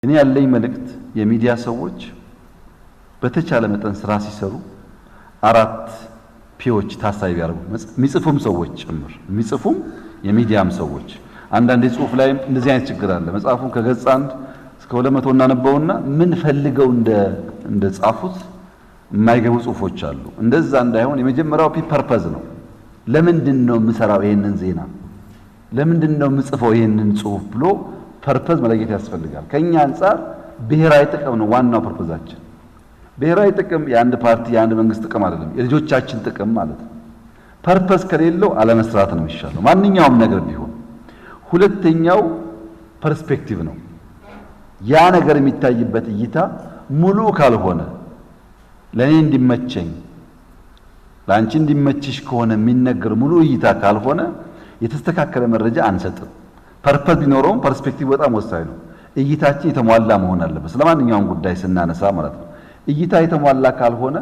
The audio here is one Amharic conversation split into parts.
እኔ ያለኝ መልእክት የሚዲያ ሰዎች በተቻለ መጠን ስራ ሲሰሩ አራት ፒዎች ታሳቢ ያርጉ። የሚጽፉም ሰዎች ጭምር የሚጽፉም የሚዲያም ሰዎች አንዳንድ ጽሁፍ ላይ እንደዚህ አይነት ችግር አለ። መጽሐፉን ከገጽ 1 እስከ 200 እናነበውና ምን ፈልገው እንደ ጻፉት የማይገቡ ጽሁፎች አሉ። እንደዛ እንዳይሆን የመጀመሪያው ፐርፐዝ ነው። ለምንድነው የምሰራው ይሄንን ዜና? ለምንድነው የምጽፈው ይሄንን ጽሁፍ ብሎ ፐርፐዝ መለየት ያስፈልጋል። ከኛ አንፃር ብሔራዊ ጥቅም ነው ዋናው ፐርፐዛችን። ብሔራዊ ጥቅም የአንድ ፓርቲ የአንድ መንግስት ጥቅም አይደለም፣ የልጆቻችን ጥቅም ማለት ነው። ፐርፐዝ ከሌለው አለመስራት ነው የሚሻለው ማንኛውም ነገር ቢሆን። ሁለተኛው ፐርስፔክቲቭ ነው። ያ ነገር የሚታይበት እይታ ሙሉ ካልሆነ ለኔ እንዲመቸኝ ላንቺ እንዲመችሽ ከሆነ የሚነገር ሙሉ እይታ ካልሆነ የተስተካከለ መረጃ አንሰጥም። ፐርፐዝ ቢኖረውም ፐርስፔክቲቭ በጣም ወሳኝ ነው። እይታችን የተሟላ መሆን አለበት ስለማንኛውም ጉዳይ ስናነሳ ማለት ነው። እይታ የተሟላ ካልሆነ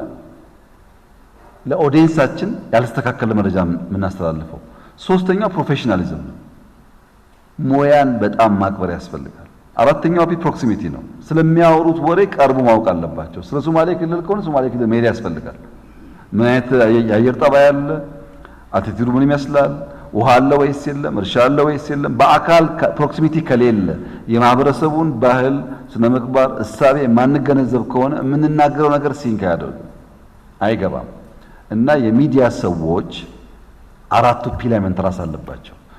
ለኦዲየንሳችን ያልተስተካከለ መረጃ የምናስተላልፈው። ሶስተኛው ፕሮፌሽናሊዝም ነው። ሙያን በጣም ማክበር ያስፈልጋል። አራተኛው ፕሮክሲሚቲ ነው። ስለሚያወሩት ወሬ ቀርቦ ማወቅ አለባቸው። ስለ ሶማሌ ክልል ከሆነ ሶማሌ ክልል መሄድ ያስፈልጋል። ምን አይነት የአየር ጠባይ አለ፣ አቲቲዩዱ ምን ይመስላል፣ ውሃ አለ ወይስ የለም፣ እርሻ አለ ወይስ የለም። በአካል ፕሮክሲሚቲ ከሌለ የማህበረሰቡን ባህል፣ ስነ ምግባር፣ እሳቤ የማንገነዘብ ከሆነ የምንናገረው ነገር ሲንክ ያደርግ አይገባም። እና የሚዲያ ሰዎች አራቱ ፒ ላይ መንተራስ አለባቸው።